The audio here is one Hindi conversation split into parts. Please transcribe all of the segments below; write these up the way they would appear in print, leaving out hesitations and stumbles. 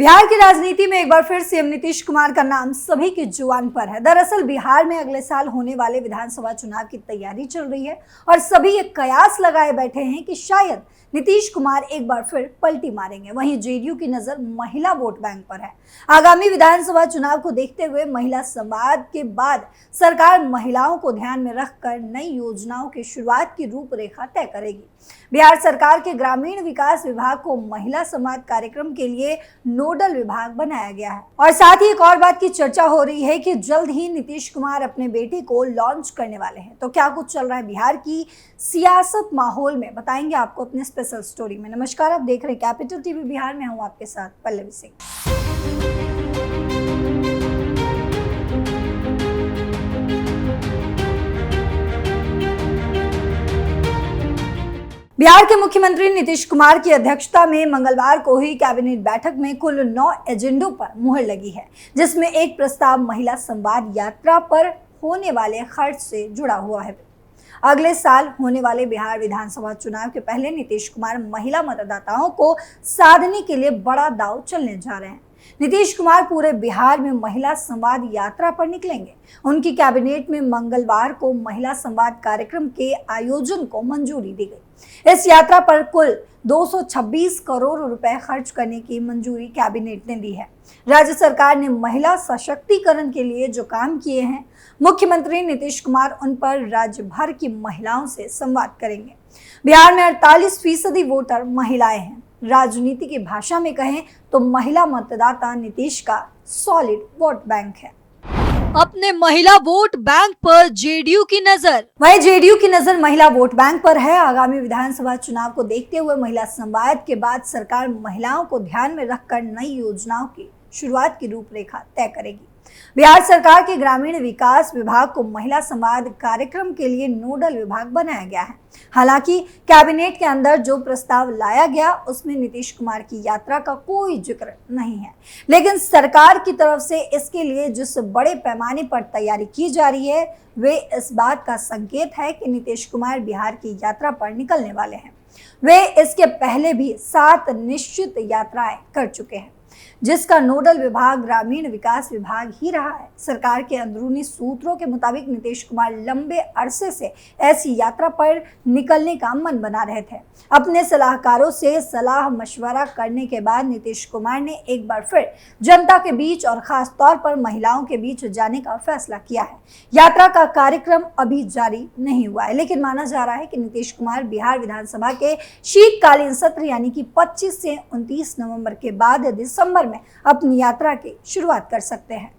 बिहार की राजनीति में एक बार फिर सीएम नीतीश कुमार का नाम सभी की जुबान पर है। दरअसल बिहार में अगले साल होने वाले विधानसभा चुनाव की तैयारी चल रही है और सभी ये कयास लगाए बैठे हैं कि शायद नीतीश कुमार एक बार फिर पलटी मारेंगे। वहीं जेडीयू की नजर महिला वोट बैंक पर है। आगामी विधानसभा चुनाव को देखते हुए महिला संवाद के बाद सरकार महिलाओं को ध्यान में रखकर नई योजनाओं की शुरुआत की रूपरेखा तय करेगी। बिहार सरकार के ग्रामीण विकास विभाग को महिला संवाद कार्यक्रम के लिए नोडल विभाग बनाया गया है और साथ ही एक और बात की चर्चा हो रही है कि जल्द ही नीतीश कुमार अपने बेटे को लॉन्च करने वाले हैं। तो क्या कुछ चल रहा है बिहार की सियासत माहौल में, बताएंगे आपको अपने स्पेशल स्टोरी में। नमस्कार, आप देख रहे हैं कैपिटल टीवी बिहार में, हूं आपके साथ पल्लवी सिंह। बिहार के मुख्यमंत्री नीतीश कुमार की अध्यक्षता में मंगलवार को हुई कैबिनेट बैठक में कुल 9 एजेंडों पर मुहर लगी है, जिसमें एक प्रस्ताव महिला संवाद यात्रा पर होने वाले खर्च से जुड़ा हुआ है। अगले साल होने वाले बिहार विधानसभा चुनाव के पहले नीतीश कुमार महिला मतदाताओं को साधने के लिए बड़ा दांव चलने जा रहे हैं। नीतीश कुमार पूरे बिहार में महिला संवाद यात्रा पर निकलेंगे। उनकी कैबिनेट में मंगलवार को महिला संवाद कार्यक्रम के आयोजन को मंजूरी दी गई। इस यात्रा पर कुल 226 करोड़ रुपए खर्च करने की मंजूरी कैबिनेट ने दी है। राज्य सरकार ने महिला सशक्तिकरण के लिए जो काम किए हैं, मुख्यमंत्री नीतीश कुमार उन पर राज्य भर की महिलाओं से संवाद करेंगे। बिहार में 48% वोटर महिलाएं हैं। राजनीति की भाषा में कहें तो महिला मतदाता नीतीश का सॉलिड वोट बैंक है। अपने महिला वोट बैंक पर जेडीयू की नजर। वहीं जेडीयू की नजर महिला वोट बैंक पर है। आगामी विधानसभा चुनाव को देखते हुए महिला संवाद के बाद सरकार महिलाओं को ध्यान में रखकर नई योजनाओं की शुरुआत की रूपरेखा तय करेगी। बिहार सरकार के ग्रामीण विकास विभाग को महिला संवाद कार्यक्रम के लिए नोडल विभाग बनाया गया है। हालांकि कैबिनेट के अंदर जो प्रस्ताव लाया गया उसमें नीतीश कुमार की यात्रा का कोई जिक्र नहीं है, लेकिन सरकार की तरफ से इसके लिए जिस बड़े पैमाने पर तैयारी की जा रही है वे इस बात का संकेत है कि नीतीश कुमार बिहार की यात्रा पर निकलने वाले हैं। वे इसके पहले भी 7 निश्चित यात्राएं कर चुके हैं, जिसका नोडल विभाग ग्रामीण विकास विभाग ही रहा है। सरकार के अंदरूनी सूत्रों के मुताबिक नीतीश कुमार लंबे अरसे से ऐसी यात्रा पर निकलने का मन बना रहे थे। अपने सलाहकारों से सलाह मशवरा करने के बाद नीतीश कुमार ने एक बार फिर जनता के बीच और खास तौर पर महिलाओं के बीच जाने का फैसला किया है। यात्रा का कार्यक्रम अभी जारी नहीं हुआ है, लेकिन माना जा रहा है कि नीतीश कुमार बिहार विधानसभा के शीतकालीन सत्र यानी कि 25 से 29 नवंबर के बाद दिसंबर में अपनी यात्रा की शुरुआत कर सकते हैं।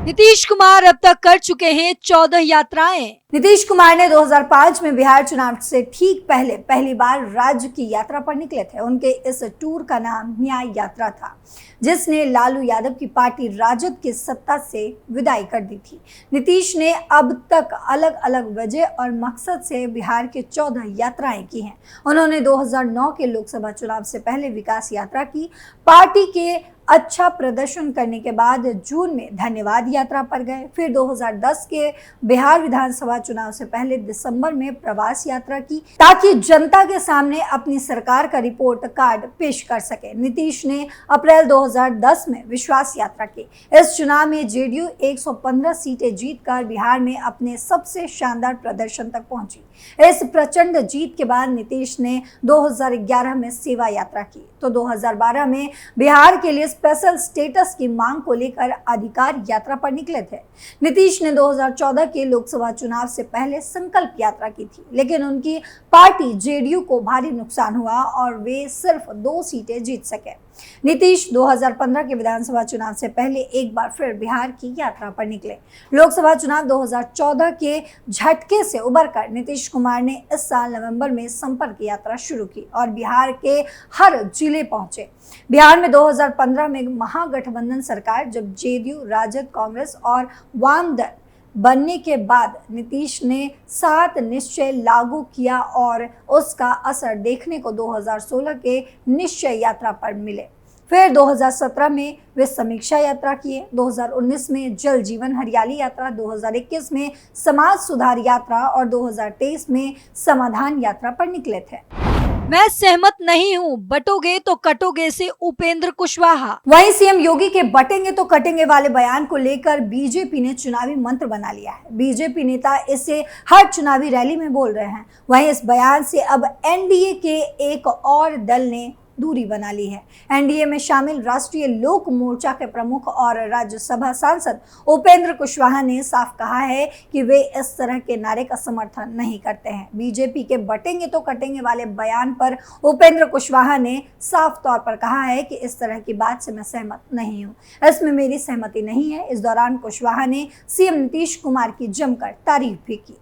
नीतीश कुमार अब तक कर चुके हैं 14 यात्राएं। नीतीश कुमार ने 2005 में बिहार चुनाव से ठीक पहले पहली बार राज्य की यात्रा पर निकले थे। उनके इस टूर का नाम न्याय यात्रा था, जिसने लालू यादव की पार्टी राजद की सत्ता से विदाई कर दी थी। नीतीश ने अब तक अलग अलग वजह और मकसद से बिहार के 14 यात्राएं की हैं। उन्होंने 2009 के लोकसभा चुनाव से पहले विकास यात्रा की। पार्टी के अच्छा प्रदर्शन करने के बाद जून में धन्यवाद यात्रा पर गए। फिर 2010 के बिहार विधानसभा चुनाव से पहले दिसंबर में प्रवास यात्रा की, ताकि जनता के सामने अपनी सरकार का रिपोर्ट कार्ड पेश कर सके। नीतीश ने अप्रैल 2010 में विश्वास यात्रा की। इस चुनाव में जेडीयू 115 सीटें जीतकर बिहार में अपने सबसे शानदार प्रदर्शन तक पहुंची। इस प्रचंड जीत के बाद नीतीश ने 2011 में सेवा यात्रा की, तो 2012 में बिहार के लिए स्पेशल स्टेटस की मांग को लेकर अधिकार यात्रा पर निकले थे। नीतीश ने 2014 के लोकसभा चुनाव से पहले संकल्प यात्रा की थी, लेकिन उनकी पार्टी जेडीयू को भारी नुकसान हुआ और वे सिर्फ 2 सीटें जीत सके। नीतीश 2015 के विधानसभा चुनाव से पहले एक बार फिर बिहार की यात्रा पर निकले। लोकसभा चुनाव 2014 के झटके से उबरकर नीतीश कुमार ने इस साल नवंबर में संपर्क यात्रा शुरू की और बिहार के हर जिले पहुंचे। बिहार में 2015 में महागठबंधन सरकार जब जेडीयू, राजद, कांग्रेस और वाम दल बनने के बाद नीतीश ने 7 निश्चय लागू किया और उसका असर देखने को 2016 के निश्चय यात्रा पर मिले। फिर 2017 में वे समीक्षा यात्रा किए, 2019 में जल जीवन हरियाली यात्रा, 2021 में समाज सुधार यात्रा और 2023 में समाधान यात्रा पर निकले थे। मैं सहमत नहीं हूं, बटोगे तो कटोगे से उपेंद्र कुशवाहा। वहीं सीएम योगी के बटेंगे तो कटेंगे वाले बयान को लेकर बीजेपी ने चुनावी मंत्र बना लिया है। बीजेपी नेता इसे हर चुनावी रैली में बोल रहे हैं। वहीं इस बयान से अब एनडीए के एक और दल ने दूरी बना ली है। एनडीए में शामिल राष्ट्रीय लोक मोर्चा के प्रमुख और राज्यसभा सांसद उपेंद्र कुशवाहा ने साफ कहा है कि वे इस तरह के नारे का समर्थन नहीं करते हैं। बीजेपी के बटेंगे तो कटेंगे वाले बयान पर उपेंद्र कुशवाहा ने साफ तौर पर कहा है कि इस तरह की बात से मैं सहमत नहीं हूं, इसमें मेरी सहमति नहीं है। इस दौरान कुशवाहा ने सीएम नीतीश कुमार की जमकर तारीफ भी की।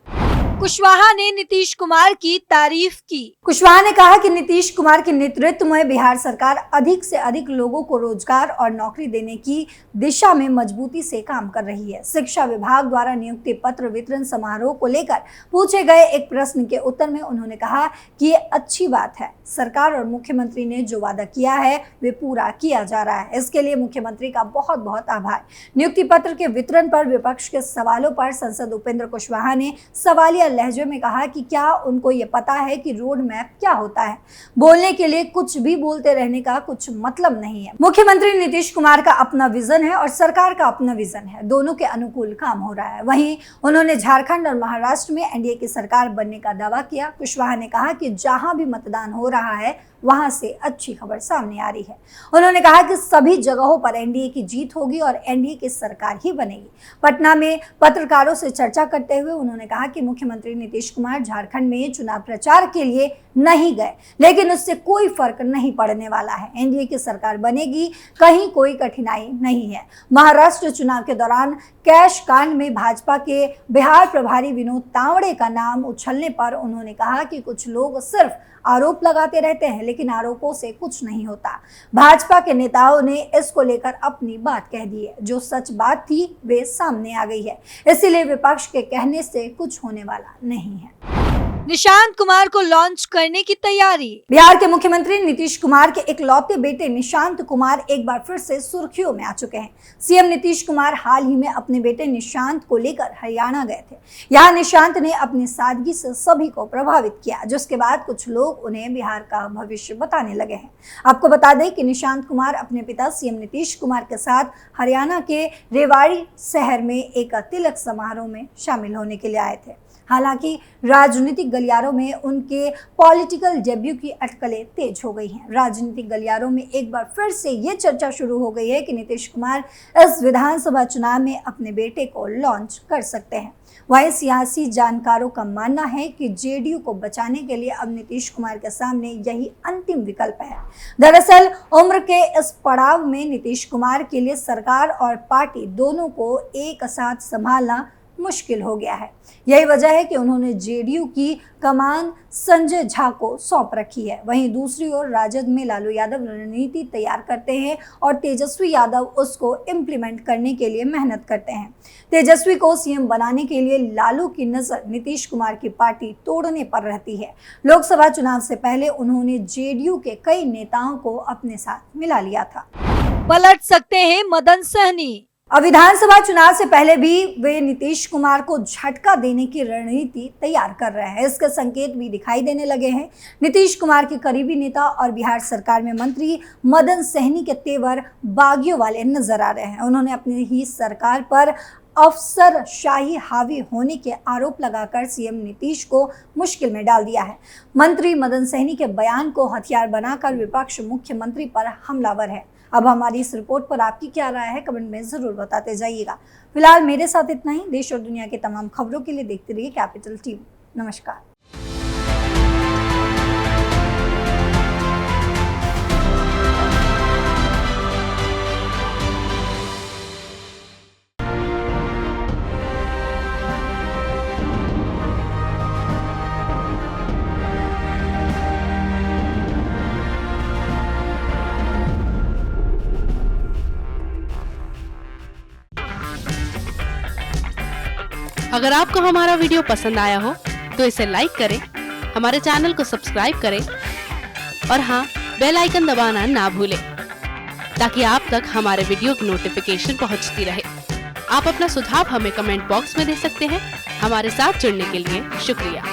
कुशवाहा ने नीतीश कुमार की तारीफ की। कुशवाहा ने कहा कि नीतीश कुमार के नेतृत्व में बिहार सरकार अधिक से अधिक लोगों को रोजगार और नौकरी देने की दिशा में मजबूती से काम कर रही है। शिक्षा विभाग द्वारा नियुक्ति पत्र वितरण समारोह को लेकर पूछे गए एक प्रश्न के उत्तर में उन्होंने कहा कि ये अच्छी बात है, सरकार और मुख्यमंत्री ने जो वादा किया है वे पूरा किया जा रहा है। इसके लिए मुख्यमंत्री का बहुत बहुत आभार। नियुक्ति पत्र के वितरण पर विपक्ष के सवालों पर सांसद उपेंद्र कुशवाहा ने सवालिया लहजे में कहा कि क्या उनको ये पता है कि रोड मैप क्या होता है। बोलने के लिए कुछ भी बोलते रहने का कुछ मतलब नहीं है। मुख्यमंत्री नीतीश कुमार का अपना विजन है और सरकार का अपना विजन है, दोनों के अनुकूल काम हो रहा है। वहीं उन्होंने झारखंड और महाराष्ट्र में एनडीए की सरकार बनने का दावा किया। कुशवाहा ने कहा कि जहां भी मतदान हो रहा है वहां से अच्छी खबर सामने आ रही है। उन्होंने कहा कि सभी जगहों पर एनडीए की जीत होगी और एनडीए की सरकार ही बनेगी। पटना में पत्रकारों से चर्चा करते हुए उन्होंने कहा कि मुख्यमंत्री नीतीश कुमार झारखंड में चुनाव प्रचार के लिए नहीं गए, लेकिन उससे कोई फर्क नहीं पड़ने वाला है। एनडीए की सरकार बनेगी, कहीं कोई कठिनाई नहीं है। महाराष्ट्र चुनाव के दौरान कैश कांड में भाजपा के बिहार प्रभारी विनोद तावड़े का नाम उछलने पर उन्होंने कहा कि कुछ लोग सिर्फ आरोप लगाते रहते हैं, लेकिन आरोपों से कुछ नहीं होता। भाजपा के नेताओं ने इसको लेकर अपनी बात कह दी है। जो सच बात थी वे सामने आ गई है, इसीलिए विपक्ष के कहने से कुछ होने वाला नहीं है। निशांत कुमार को लॉन्च करने की तैयारी। बिहार के मुख्यमंत्री नीतीश कुमार के इकलौते बेटे निशांत कुमार एक बार फिर से सुर्खियों में आ चुके हैं। सीएम नीतीश कुमार हाल ही में अपने बेटे निशांत को लेकर हरियाणा गए थे। यहाँ निशांत ने अपनी सादगी से सभी को प्रभावित किया, जिसके बाद कुछ लोग उन्हें बिहार का भविष्य बताने लगे हैं। आपको बता दें कि निशांत कुमार अपने पिता सीएम नीतीश कुमार के साथ हरियाणा के रेवाड़ी शहर में एक तिलक समारोह में शामिल होने के लिए आए थे। हालांकि राजनीतिक गलियारों में उनके पॉलिटिकल डेब्यू की अटकलें तेज हो गई हैं। राजनीतिक गलियारों में एक बार फिर से ये चर्चा शुरू हो गई है कि नीतीश कुमार इस विधानसभा चुनाव में अपने बेटे को लॉन्च कर सकते हैं। वहीं सियासी जानकारों का मानना है कि जेडीयू को बचाने के लिए अब नीतीश कुमार के सामने यही अंतिम विकल्प है। दरअसल उम्र के इस पड़ाव में नीतीश कुमार के लिए सरकार और पार्टी दोनों को एक साथ संभालना मुश्किल हो गया है। यही वजह है कि उन्होंने जेडीयू की कमान संजय झा को सौंप रखी है। वहीं दूसरी ओर राजद में लालू यादव रणनीति तैयार करते हैं और तेजस्वी यादव उसको इम्प्लीमेंट करने के लिए मेहनत करते हैं। तेजस्वी को सीएम बनाने के लिए लालू की नजर नीतीश कुमार की पार्टी तोड़ने पर रहती है। लोकसभा चुनाव से पहले उन्होंने जेडीयू के कई नेताओं को अपने साथ मिला लिया था। पलट सकते हैं मदन सहनी। अब विधानसभा चुनाव से पहले भी वे नीतीश कुमार को झटका देने की रणनीति तैयार कर रहे हैं। इसके संकेत भी दिखाई देने लगे हैं। नीतीश कुमार के करीबी नेता और बिहार सरकार में मंत्री मदन सहनी के तेवर बागियों वाले नजर आ रहे हैं। उन्होंने अपनी ही सरकार पर अफसरशाही हावी होने के आरोप लगाकर सीएम नीतीश को मुश्किल में डाल दिया है। मंत्री मदन सहनी के बयान को हथियार बनाकर विपक्ष मुख्यमंत्री पर हमलावर है। अब हमारी इस रिपोर्ट पर आपकी क्या राय है, कमेंट में जरूर बताते जाइएगा। फिलहाल मेरे साथ इतना ही। देश और दुनिया की तमाम खबरों के लिए देखते रहिए कैपिटल टीवी। नमस्कार। अगर आपको हमारा वीडियो पसंद आया हो तो इसे लाइक करें, हमारे चैनल को सब्सक्राइब करें और हाँ, बेल आइकन दबाना ना भूलें ताकि आप तक हमारे वीडियो की नोटिफिकेशन पहुंचती रहे। आप अपना सुझाव हमें कमेंट बॉक्स में दे सकते हैं। हमारे साथ जुड़ने के लिए शुक्रिया।